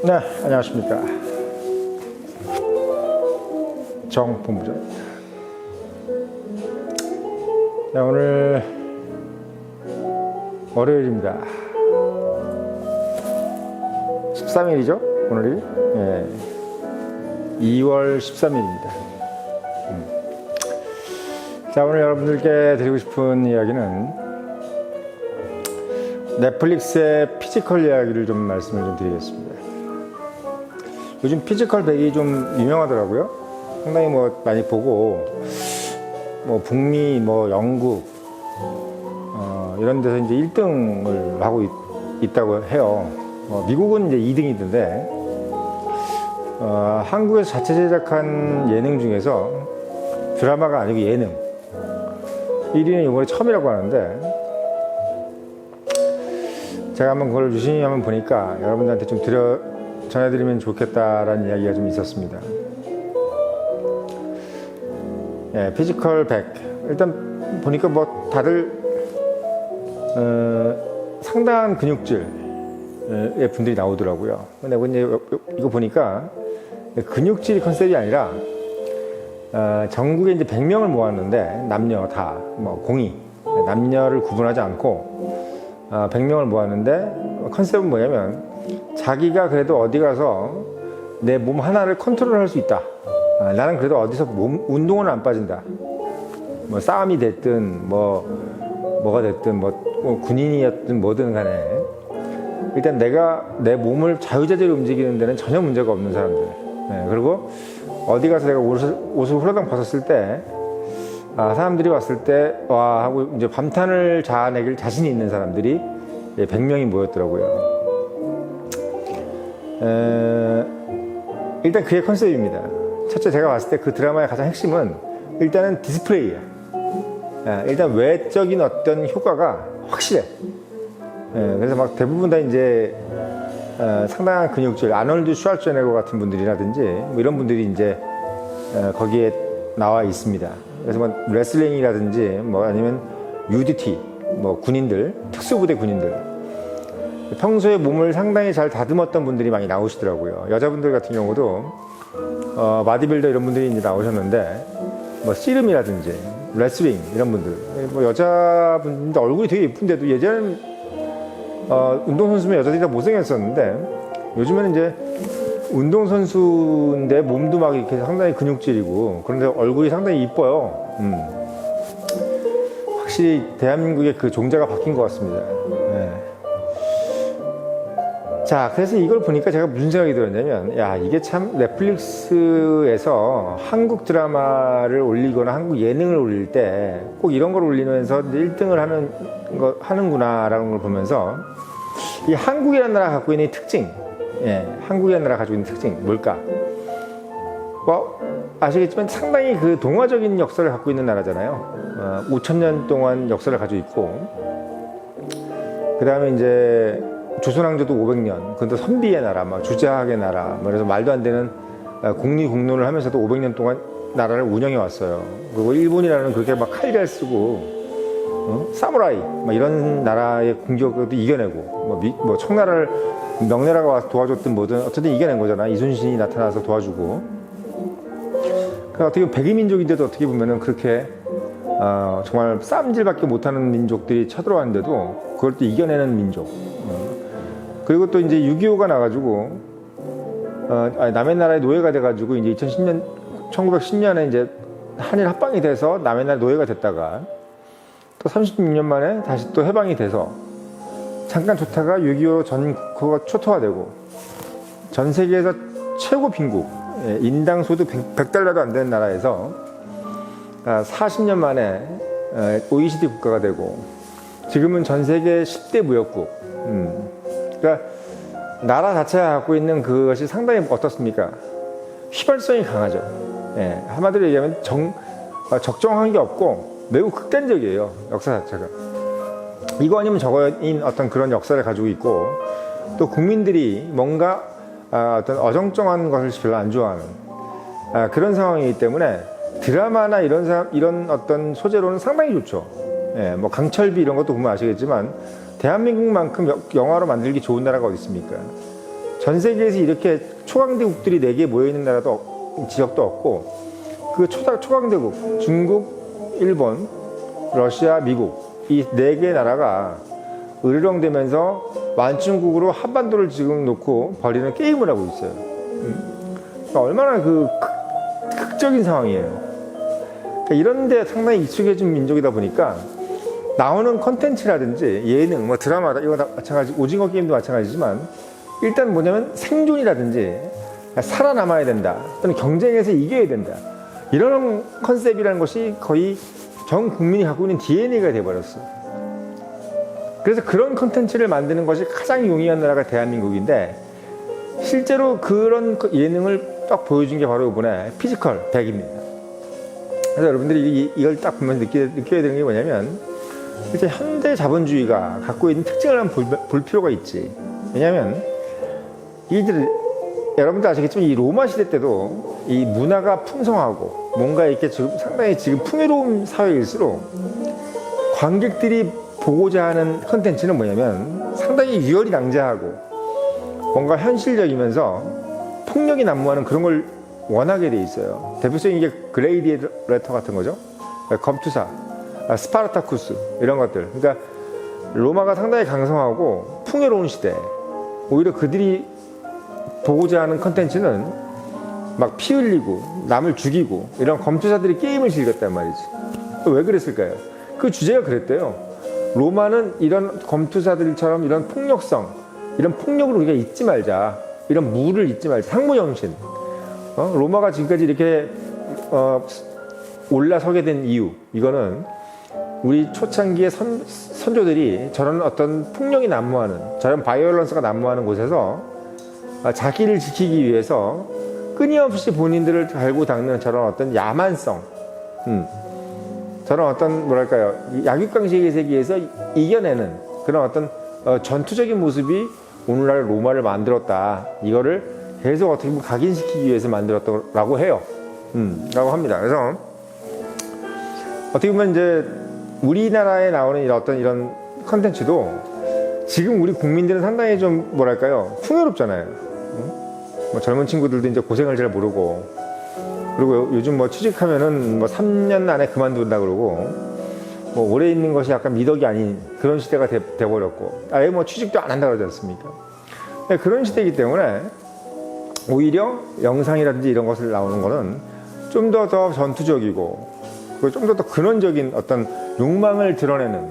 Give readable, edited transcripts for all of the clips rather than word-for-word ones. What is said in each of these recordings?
네, 안녕하십니까. 정본부장입니다. 네, 오늘 월요일입니다. 13일이죠? 오늘이? 네, 2월 13일입니다. 자, 오늘 여러분들께 드리고 싶은 이야기는 넷플릭스의 피지컬 이야기를 좀 말씀을 좀 드리겠습니다. 요즘 피지컬 100이 좀 유명하더라고요. 상당히 뭐 많이 보고, 뭐 북미, 뭐 영국, 이런 데서 이제 1등을 하고 있다고 해요. 미국은 이제 2등이던데, 한국에서 자체 제작한 예능 중에서 드라마가 아니고 예능 1위는 이번에 처음이라고 하는데, 제가 한번 그걸 유심히 한번 보니까 여러분들한테 좀 전해드리면 좋겠다라는 이야기가 좀 있었습니다. 예, 피지컬 100. 일단 보니까 뭐 다들 상당한 근육질의 분들이 나오더라고요. 근데 이제 이거 보니까 근육질이 컨셉이 아니라 전국에 이제 100명을 모았는데 남녀 다 뭐 공이 남녀를 구분하지 않고 100명을 모았는데 컨셉은 뭐냐면 자기가 그래도 어디 가서 내 몸 하나를 컨트롤할 수 있다. 나는 그래도 어디서 운동은 안 빠진다. 뭐 싸움이 됐든 뭐가 됐든 뭐 군인이었든 뭐든 간에 일단 내가 내 몸을 자유자재로 움직이는 데는 전혀 문제가 없는 사람들. 네, 그리고 어디 가서 내가 옷을 후라당 벗었을 때 사람들이 왔을 때 와 하고 이제 감탄을 자아내길 자신이 있는 사람들이 100명이 모였더라고요. 일단 그게 컨셉입니다. 첫째, 제가 봤을 때 그 드라마의 가장 핵심은 일단은 디스플레이야. 일단 외적인 어떤 효과가 확실해. 그래서 막 대부분 다 이제 상당한 근육질, 아놀드 슈왈츠네거 같은 분들이라든지 뭐 이런 분들이 이제 거기에 나와 있습니다. 그래서 뭐 레슬링이라든지 뭐 아니면 UDT, 뭐 군인들, 특수부대 군인들, 평소에 몸을 상당히 잘 다듬었던 분들이 많이 나오시더라고요. 여자분들 같은 경우도 마디빌더 이런 분들이 이제 나오셨는데 뭐 씨름이라든지 레슬링 이런 분들, 뭐 여자분들 얼굴이 되게 예쁜데도 예전에는 운동선수면 여자들이 다 못생겼었는데 요즘에는 이제 운동선수인데 몸도 막 이렇게 상당히 근육질이고 그런데 얼굴이 상당히 이뻐요. 확실히 대한민국의 그 종자가 바뀐 것 같습니다. 네. 자, 그래서 이걸 보니까 제가 무슨 생각이 들었냐면, 야, 이게 참 넷플릭스에서 한국 드라마를 올리거나 한국 예능을 올릴 때 꼭 이런 걸 올리면서 1등을 하는구나라는 걸 보면서 이 한국이라는 나라가 갖고 있는 특징, 한국이라는 나라가 가지고 있는 특징, 뭘까? 뭐, 아시겠지만 상당히 그 동화적인 역사를 갖고 있는 나라잖아요. 5,000년 동안 역사를 가지고 있고, 그 다음에 이제 조선왕조도 500년, 그것도 선비의 나라, 막 주자학의 나라, 그래서 말도 안 되는 공리공론을 하면서도 500년 동안 나라를 운영해 왔어요. 그리고 일본이라는 그렇게 막 칼 잘 쓰고, 사무라이, 막 이런 나라의 공격도 이겨내고, 뭐 청나라를 명나라가 와서 도와줬든 뭐든 어쨌든 이겨낸 거잖아. 이순신이 나타나서 도와주고. 그러니까 어떻게 보면 백이민족인데도 어떻게 보면은 그렇게 정말 쌈질밖에 못하는 민족들이 쳐들어왔는데도 그걸 또 이겨내는 민족. 그리고 또 이제 6.25가 나가지고 남의 나라의 노예가 돼가지고 이제 1910년에 이제 한일 합방이 돼서 남의 나라 노예가 됐다가 또 36년 만에 다시 또 해방이 돼서 잠깐 좋다가 6.25 전국가 초토화되고 전 세계에서 최고 빈국, 인당 소득 100달러도 안 되는 나라에서 40년 만에 OECD 국가가 되고 지금은 전 세계 10대 무역국. 그러니까 나라 자체가 갖고 있는 그것이 상당히 어떻습니까? 휘발성이 강하죠. 한마디로 얘기하면 적정한 게 없고 매우 극단적이에요. 역사 자체가. 이거 아니면 저거인 어떤 그런 역사를 가지고 있고 또 국민들이 뭔가 어떤 어정쩡한 것을 별로 안 좋아하는 그런 상황이기 때문에 드라마나 이런 어떤 소재로는 상당히 좋죠. 뭐 강철비 이런 것도 보면 아시겠지만 대한민국만큼 영화로 만들기 좋은 나라가 어디 있습니까? 전 세계에서 이렇게 초강대국들이 4개 모여있는 나라도 지역도 없고, 그 초강대국, 중국, 일본, 러시아, 미국, 이 4개 나라가 으르렁대면서 완충국으로 한반도를 지금 놓고 벌이는 게임을 하고 있어요. 그러니까 얼마나 그 극적인 상황이에요. 그러니까 이런데 상당히 익숙해진 민족이다 보니까 나오는 컨텐츠라든지 예능, 뭐 드라마, 이거 다 마찬가지, 오징어 게임도 마찬가지지만 일단 뭐냐면 생존이라든지 살아남아야 된다, 또는 경쟁에서 이겨야 된다, 이런 컨셉이라는 것이 거의 전 국민이 갖고 있는 DNA가 돼버렸어. 그래서 그런 컨텐츠를 만드는 것이 가장 용이한 나라가 대한민국인데, 실제로 그런 예능을 딱 보여준 게 바로 이번에 피지컬 100입니다. 그래서 여러분들이 이걸 딱 보면 느껴야 되는 게 뭐냐면, 이제 현대 자본주의가 갖고 있는 특징을 한번 볼 필요가 있지. 왜냐하면 여러분들 아시겠지만 이 로마 시대 때도 이 문화가 풍성하고 뭔가 이렇게 상당히 지금 풍요로운 사회일수록 관객들이 보고자 하는 컨텐츠는 뭐냐면 상당히 유혈이 낭자하고 뭔가 현실적이면서 폭력이 난무하는 그런 걸 원하게 돼 있어요. 대표적인 게 글래디에이터 같은 거죠. 검투사, 스파르타쿠스, 이런 것들. 그러니까 로마가 상당히 강성하고 풍요로운 시대, 오히려 그들이 보고자 하는 컨텐츠는 막 피 흘리고 남을 죽이고 이런 검투사들이 게임을 즐겼단 말이지. 왜 그랬을까요? 그 주제가 그랬대요. 로마는 이런 검투사들처럼 이런 폭력성, 이런 폭력을 우리가 잊지 말자, 이런 무를 잊지 말자, 상무정신. 로마가 지금까지 이렇게 올라서게 된 이유, 이거는 우리 초창기의 선조들이 저런 어떤 폭력이 난무하는, 저런 바이올런스가 난무하는 곳에서 자기를 지키기 위해서 끊임없이 본인들을 갈고 닦는 저런 어떤 야만성, 저런 어떤 뭐랄까요, 약육강식의 세계에서 이겨내는 그런 어떤 전투적인 모습이 오늘날 로마를 만들었다. 이거를 계속 어떻게 보면 각인시키기 위해서 만들었다고 해요. 라고 합니다. 그래서 어떻게 보면 이제 우리나라에 나오는 이런 컨텐츠도 지금 우리 국민들은 상당히 좀 뭐랄까요, 풍요롭잖아요. 뭐 젊은 친구들도 이제 고생을 잘 모르고, 그리고 요즘 뭐 취직하면은 뭐 3년 안에 그만둔다 그러고, 뭐 오래 있는 것이 약간 미덕이 아닌 그런 시대가 돼버렸고, 아예 뭐 취직도 안 한다 그러지 않습니까? 네, 그런 시대이기 때문에 오히려 영상이라든지 이런 것을 나오는 거는 좀 더 전투적이고, 그리고 좀 더 근원적인 어떤 욕망을 드러내는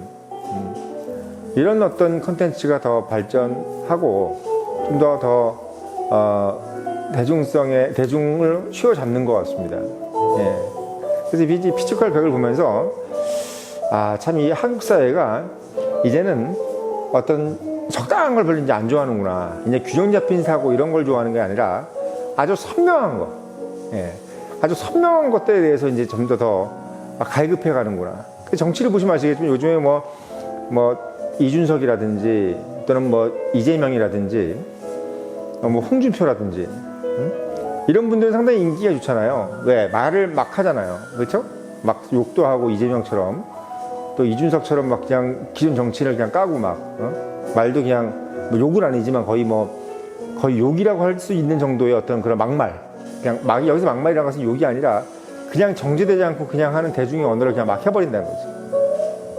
이런 어떤 컨텐츠가 더 발전하고 좀 더 대중을 휘어잡는 것 같습니다. 예. 그래서 피지컬 100을 보면서 참 이 한국 사회가 이제는 어떤 적당한 걸 별로 이제 안 좋아하는구나. 이제 균형 잡힌 사고 이런 걸 좋아하는 게 아니라 아주 선명한 거, 예. 아주 선명한 것들에 대해서 이제 좀 더 갈급해 가는구나. 정치를 보시면 아시겠지만 요즘에 뭐 이준석이라든지 또는 뭐 이재명이라든지 뭐 홍준표라든지 이런 분들은 상당히 인기가 좋잖아요. 왜? 말을 막 하잖아요. 그렇죠? 막 욕도 하고 이재명처럼, 또 이준석처럼 막 그냥 기존 정치를 그냥 까고 말도 그냥 뭐 욕은 아니지만 거의 욕이라고 할 수 있는 정도의 어떤 그런 막말, 그냥 여기서 막말이라는 것은 욕이 아니라 그냥 정제되지 않고 그냥 하는 대중의 언어를 그냥 막 해버린다는 거지.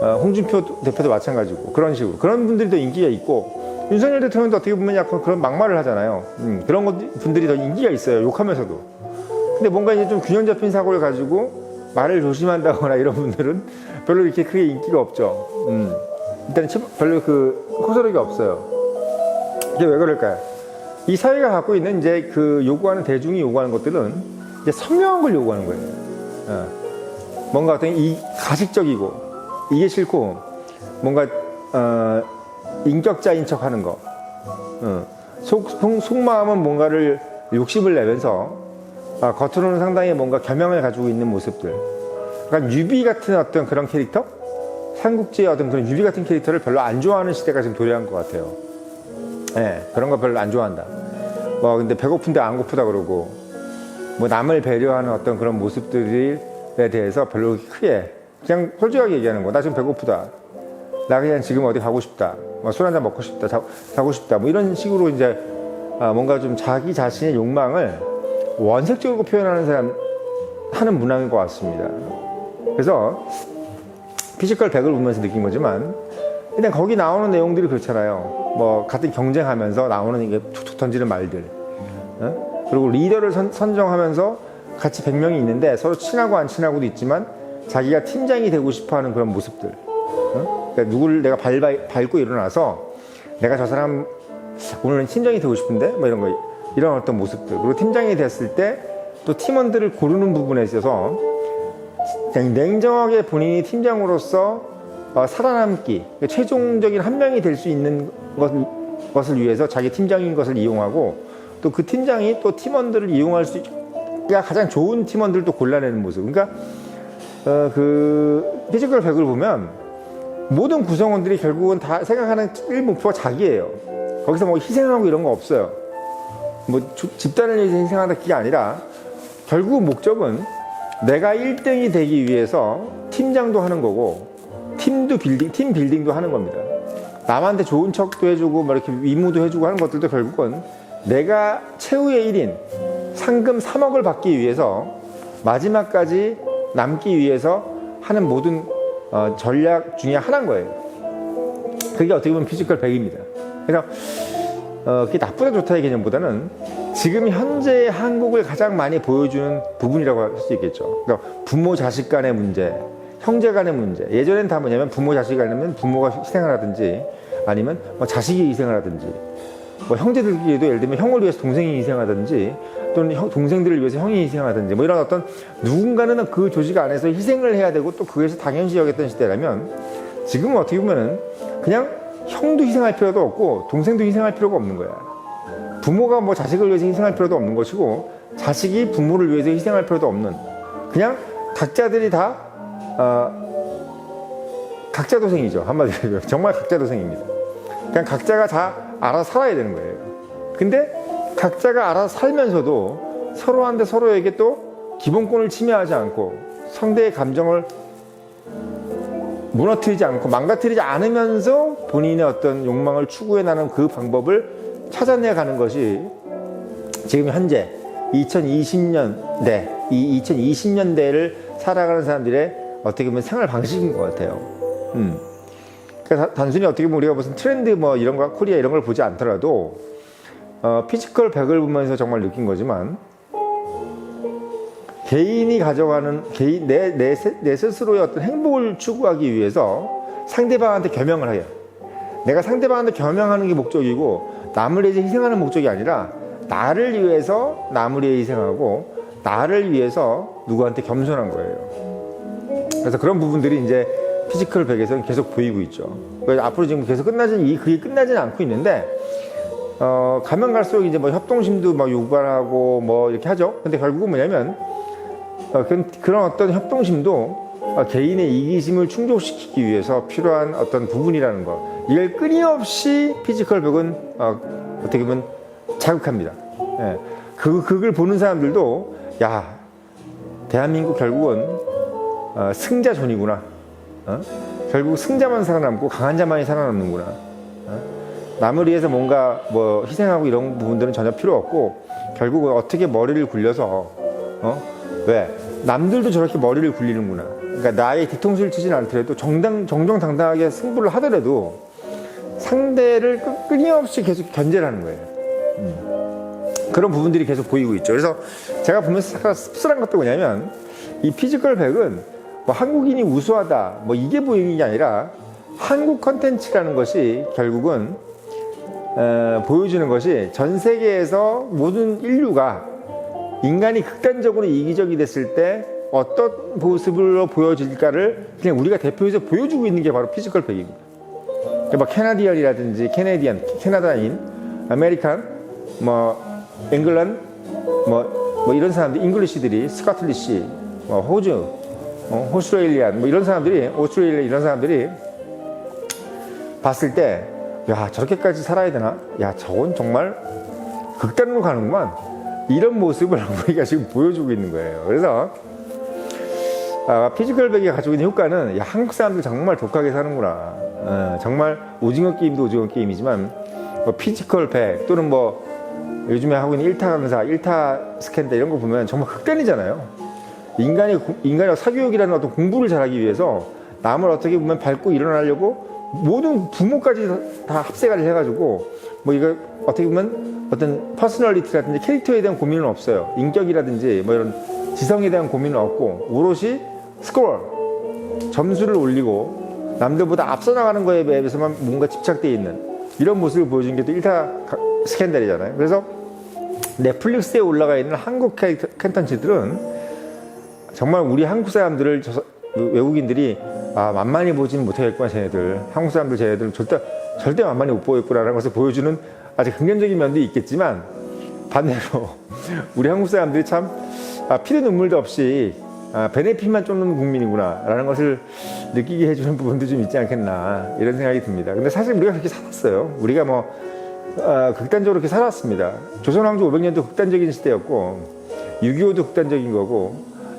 홍준표 대표도 마찬가지고, 그런 식으로 그런 분들이 더 인기가 있고, 윤석열 대통령도 어떻게 보면 약간 그런 막말을 하잖아요. 그런 분들이 더 인기가 있어요, 욕하면서도. 근데 뭔가 이제 좀 균형 잡힌 사고를 가지고 말을 조심한다거나 이런 분들은 별로 이렇게 크게 인기가 없죠. 일단 별로 그 호소력이 없어요. 이게 왜 그럴까요? 이 사회가 갖고 있는 이제 그 요구하는, 대중이 요구하는 것들은 이제 선명한 걸 요구하는 거예요. 뭔가 어떤 가식적이고, 이게 싫고, 뭔가 인격자인 척 하는 거, 속마음은 뭔가를 욕심을 내면서 겉으로는 상당히 뭔가 겸양을 가지고 있는 모습들, 약간 유비 같은 어떤 그런 캐릭터, 삼국지의 어떤 그런 유비 같은 캐릭터를 별로 안 좋아하는 시대가 지금 도래한 것 같아요. 네, 그런 거 별로 안 좋아한다. 근데 배고픈데 안 고프다 그러고, 뭐 남을 배려하는 어떤 그런 모습들에 대해서 별로 크게, 그냥 솔직하게 얘기하는 거. 나 지금 배고프다. 나 그냥 지금 어디 가고 싶다. 술 한잔 먹고 싶다. 자고 싶다. 뭐 이런 식으로 이제 뭔가 좀 자기 자신의 욕망을 원색적으로 표현하는 사람 하는 문화인 것 같습니다. 그래서 피지컬 100을 보면서 느낀 거지만 일단 거기 나오는 내용들이 그렇잖아요. 뭐 같은 경쟁하면서 나오는 이게 툭툭 던지는 말들, 그리고 리더를 선정하면서 같이 100명이 있는데 서로 친하고 안 친하고도 있지만 자기가 팀장이 되고 싶어하는 그런 모습들. 그러니까 누구를 내가 밟고 일어나서 내가 저 사람 오늘은 팀장이 되고 싶은데 뭐 이런 어떤 모습들. 그리고 팀장이 됐을 때 또 팀원들을 고르는 부분에 있어서 그냥 냉정하게 본인이 팀장으로서 살아남기, 최종적인 한 명이 될 수 있는 것을 위해서 자기 팀장인 것을 이용하고 또 그 팀장이 또 팀원들을 이용할 수 가장 좋은 팀원들도 골라내는 모습. 그러니까 그 피지컬 100을 보면 모든 구성원들이 결국은 다 생각하는 1목표가 자기예요. 거기서 뭐 희생하고 이런 거 없어요. 뭐 집단을 위해서 희생한다 그게 아니라 결국 목적은 내가 1등이 되기 위해서 팀장도 하는 거고 팀 빌딩도 하는 겁니다. 남한테 좋은 척도 해주고 뭐 이렇게 위무도 해주고 하는 것들도 결국은 내가 최후의 1인 상금 3억을 받기 위해서 마지막까지 남기 위해서 하는 모든 전략 중에 하나인 거예요. 그게 어떻게 보면 피지컬 100입니다. 그래서 그게 나쁘다 좋다의 개념보다는 지금 현재의 한국을 가장 많이 보여주는 부분이라고 할 수 있겠죠. 그러니까 부모 자식 간의 문제, 형제 간의 문제. 예전엔 다 뭐냐면 부모 자식 간이면 부모가 희생을 하든지 아니면 뭐 자식이 희생을 하든지 뭐 형제들끼리도 예를 들면 형을 위해서 동생이 희생하든지 또는 동생들을 위해서 형이 희생하든지 뭐 이런 어떤 누군가는 그 조직 안에서 희생을 해야 되고 또 그것을 당연시 여겼던 시대라면 지금은 어떻게 보면은 그냥 형도 희생할 필요도 없고 동생도 희생할 필요가 없는 거야. 부모가 뭐 자식을 위해서 희생할 필요도 없는 것이고 자식이 부모를 위해서 희생할 필요도 없는 그냥 각자들이 다 각자도생이죠. 한마디로 정말 각자도생입니다. 그냥 각자가 다 알아서 살아야 되는 거예요. 근데 각자가 알아서 살면서도 서로한테 서로에게 또 기본권을 침해하지 않고 상대의 감정을 무너뜨리지 않고 망가뜨리지 않으면서 본인의 어떤 욕망을 추구해 나가는 그 방법을 찾아내 가는 것이 지금 현재 2020년대, 이 2020년대를 살아가는 사람들의 어떻게 보면 생활 방식인 것 같아요. 그러니까 단순히 어떻게 보면 우리가 무슨 트렌드 뭐 이런 거, 코리아 이런 걸 보지 않더라도 피지컬 100을 보면서 정말 느낀 거지만 개인이 가져가는 내 스스로의 어떤 행복을 추구하기 위해서 상대방한테 겸용을 해요. 내가 상대방한테 겸용하는 게 목적이고 남을 위해서 희생하는 목적이 아니라 나를 위해서 남을 위해 희생하고 나를 위해서 누구한테 겸손한 거예요. 그래서 그런 부분들이 이제 피지컬 100에서는 계속 보이고 있죠. 그래서 앞으로 지금 계속 그게 끝나지는 않고 있는데 가면 갈수록 이제 뭐 협동심도 막 유발하고 뭐 이렇게 하죠. 근데 결국은 뭐냐면 그런 어떤 협동심도 개인의 이기심을 충족시키기 위해서 필요한 어떤 부분이라는 것. 이걸 끊임없이 피지컬 100은 어떻게 보면 자극합니다. 예. 그걸 보는 사람들도 야 대한민국 결국은 승자존이구나. 결국 승자만 살아남고 강한 자만이 살아남는구나. 남을 위해서 뭔가 뭐 희생하고 이런 부분들은 전혀 필요 없고 결국은 어떻게 머리를 굴려서 왜 남들도 저렇게 머리를 굴리는구나. 그러니까 나의 뒤통수를 치진 않더라도 정정당당하게 승부를 하더라도 상대를 끊임없이 계속 견제를 하는 거예요. 그런 부분들이 계속 보이고 있죠. 그래서 제가 보면서 씁쓸한 것도 뭐냐면 이 피지컬 100은 뭐 한국인이 우수하다 뭐 이게 보이는 게 아니라 한국 컨텐츠라는 것이 결국은 보여주는 것이 전 세계에서 모든 인류가 인간이 극단적으로 이기적이 됐을 때 어떤 모습으로 보여질까를 그냥 우리가 대표해서 보여주고 있는 게 바로 피지컬 100입니다. 뭐 캐나디언이라든지 캐나다인, 아메리칸, 뭐 잉글랜드, 뭐 이런 사람들, 잉글리시들이 스코틀리시, 뭐 호주, 오스트레일리안, 뭐 이런 사람들이 오스트레일리아 이런 사람들이 봤을 때, 야 저렇게까지 살아야 되나? 야 저건 정말 극단으로 가는구만. 이런 모습을 우리가 지금 보여주고 있는 거예요. 그래서 피지컬 100이 가지고 있는 효과는 야, 한국 사람들 정말 독하게 사는구나. 정말 오징어 게임도 오징어 게임이지만 피지컬 100 또는 뭐 요즘에 하고 있는 일타 강사, 일타 스캔들 이런 거 보면 정말 극단이잖아요. 인간의 사교육이라는 어떤 공부를 잘하기 위해서 남을 어떻게 보면 밟고 일어나려고 모든 부모까지 다 합세가를 해가지고 뭐 이거 어떻게 보면 어떤 퍼스널리티라든지 캐릭터에 대한 고민은 없어요. 인격이라든지 뭐 이런 지성에 대한 고민은 없고 오롯이 스코어 점수를 올리고 남들보다 앞서 나가는 거에 대해서만 뭔가 집착되어 있는 이런 모습을 보여준 게 또 일타 스캔들이잖아요. 그래서 넷플릭스에 올라가 있는 한국 컨텐츠들은 정말 우리 한국 사람들을 외국인들이 만만히 보지는 못하겠구나 쟤네들 한국 사람들 쟤네들은 절대 만만히 못 보겠구나라는 것을 보여주는 아주 긍정적인 면도 있겠지만 반대로 우리 한국 사람들이 참 피도 눈물도 없이 베네핏만 쫓는 국민이구나 라는 것을 느끼게 해주는 부분도 좀 있지 않겠나 이런 생각이 듭니다. 근데 사실 우리가 그렇게 살았어요. 우리가 뭐 극단적으로 그렇게 살았습니다. 조선왕조 500년도 극단적인 시대였고 6.25도 극단적인 거고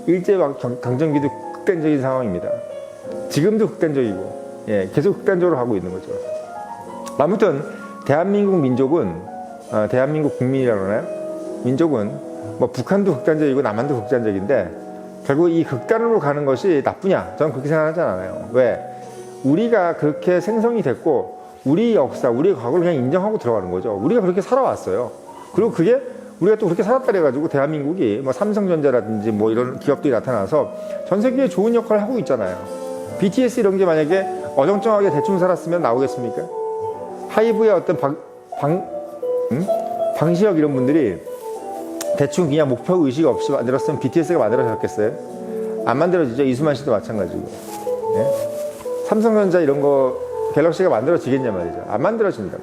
일제강점기도 극단적인 상황입니다. 지금도 극단적이고 계속 극단적으로 가고 있는 거죠. 아무튼 대한민국 민족은 대한민국 국민이라고 하나요? 민족은 뭐 북한도 극단적이고 남한도 극단적인데 결국 이 극단으로 가는 것이 나쁘냐? 저는 그렇게 생각하지 않아요. 왜? 우리가 그렇게 생성이 됐고 우리 역사, 우리 과거를 그냥 인정하고 들어가는 거죠. 우리가 그렇게 살아왔어요. 그리고 그게 우리가 또 그렇게 살았다 그래가지고 대한민국이 뭐 삼성전자라든지 뭐 이런 기업들이 나타나서 전 세계에 좋은 역할을 하고 있잖아요. BTS 이런 게 만약에 어정쩡하게 대충 살았으면 나오겠습니까? 하이브의 어떤 방시혁 이런 분들이 대충 그냥 목표 의식 없이 만들었으면 BTS가 만들어졌겠어요? 안 만들어지죠. 이수만 씨도 마찬가지고. 삼성전자 이런 거 갤럭시가 만들어지겠냐 말이죠. 안 만들어진다.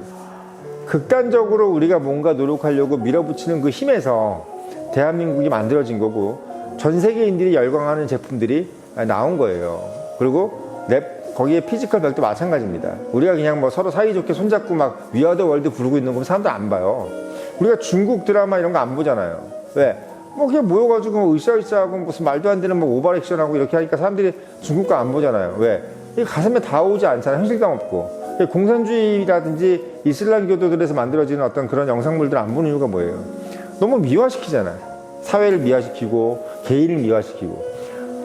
극단적으로 우리가 뭔가 노력하려고 밀어붙이는 그 힘에서 대한민국이 만들어진 거고 전 세계인들이 열광하는 제품들이 나온 거예요. 그리고 거기에 피지컬 벽도 마찬가지입니다. 우리가 그냥 뭐 서로 사이좋게 손잡고 막 위아더 월드 부르고 있는 거 사람들 안 봐요. 우리가 중국 드라마 이런 거 안 보잖아요. 왜? 뭐 그냥 모여가지고 뭐 으쌰으쌰하고 무슨 말도 안 되는 뭐 오버액션하고 이렇게 하니까 사람들이 중국 거 안 보잖아요. 왜? 이 가슴에 다 오지 않잖아요. 현실감 없고. 공산주의라든지 이슬람교도들에서 만들어지는 어떤 그런 영상물들 안 보는 이유가 뭐예요? 너무 미화시키잖아요. 사회를 미화시키고 개인을 미화시키고.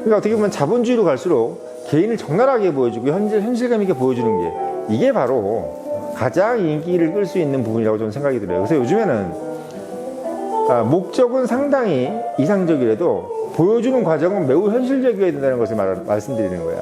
그러니까 어떻게 보면 자본주의로 갈수록 개인을 적나라하게 보여주고 현실감 있게 보여주는 게 이게 바로 가장 인기를 끌 수 있는 부분이라고 저는 생각이 들어요. 그래서 요즘에는 목적은 상당히 이상적이라도 보여주는 과정은 매우 현실적이어야 된다는 것을 말씀드리는 거야.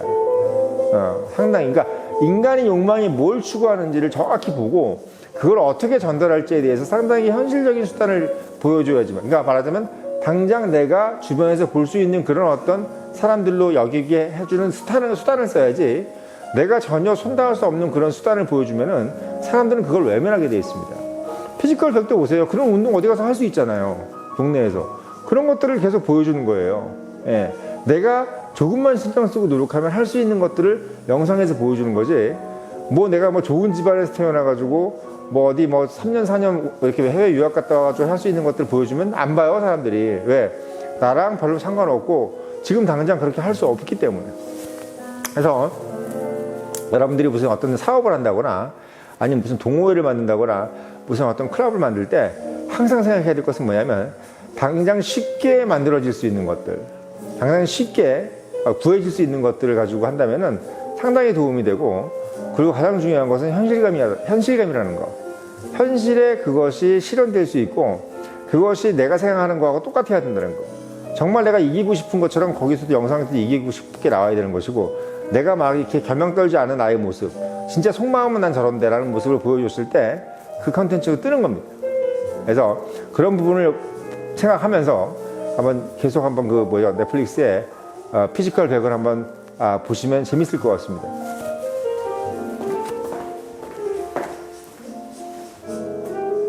상당히 그러니까 인간의 욕망이 뭘 추구하는지를 정확히 보고 그걸 어떻게 전달할지에 대해서 상당히 현실적인 수단을 보여줘야지만, 그러니까 말하자면 당장 내가 주변에서 볼 수 있는 그런 어떤 사람들로 여기게 해주는 수단을 써야지, 내가 전혀 손닿을 수 없는 그런 수단을 보여주면은 사람들은 그걸 외면하게 되어 있습니다. 피지컬 벽도 보세요. 그런 운동 어디 가서 할 수 있잖아요. 동네에서. 그런 것들을 계속 보여주는 거예요. 내가 조금만 신경 쓰고 노력하면 할 수 있는 것들을 영상에서 보여주는 거지. 뭐 내가 뭐 좋은 집안에서 태어나가지고 뭐 어디 뭐 3년 4년 이렇게 해외 유학 갔다 와가지고 할 수 있는 것들 보여주면 안 봐요, 사람들이. 왜? 나랑 별로 상관없고 지금 당장 그렇게 할 수 없기 때문에. 그래서 여러분들이 무슨 어떤 사업을 한다거나 아니면 무슨 동호회를 만든다거나 무슨 어떤 클럽을 만들 때 항상 생각해야 될 것은 뭐냐면 당장 쉽게 만들어질 수 있는 것들, 당장 쉽게 구해질 수 있는 것들을 가지고 한다면은 상당히 도움이 되고, 그리고 가장 중요한 것은 현실감이라는 거. 현실에 그것이 실현될 수 있고 그것이 내가 생각하는 거하고 똑같아야 된다는 거. 정말 내가 이기고 싶은 것처럼 거기서도 영상에서 이기고 싶게 나와야 되는 것이고, 내가 막 이렇게 결명 떨지 않은 나의 모습, 진짜 속마음은 난 저런데 라는 모습을 보여줬을 때 그 컨텐츠가 뜨는 겁니다. 그래서 그런 부분을 생각하면서 계속 넷플릭스에 피지컬 백을 한번 보시면 재밌을 것 같습니다.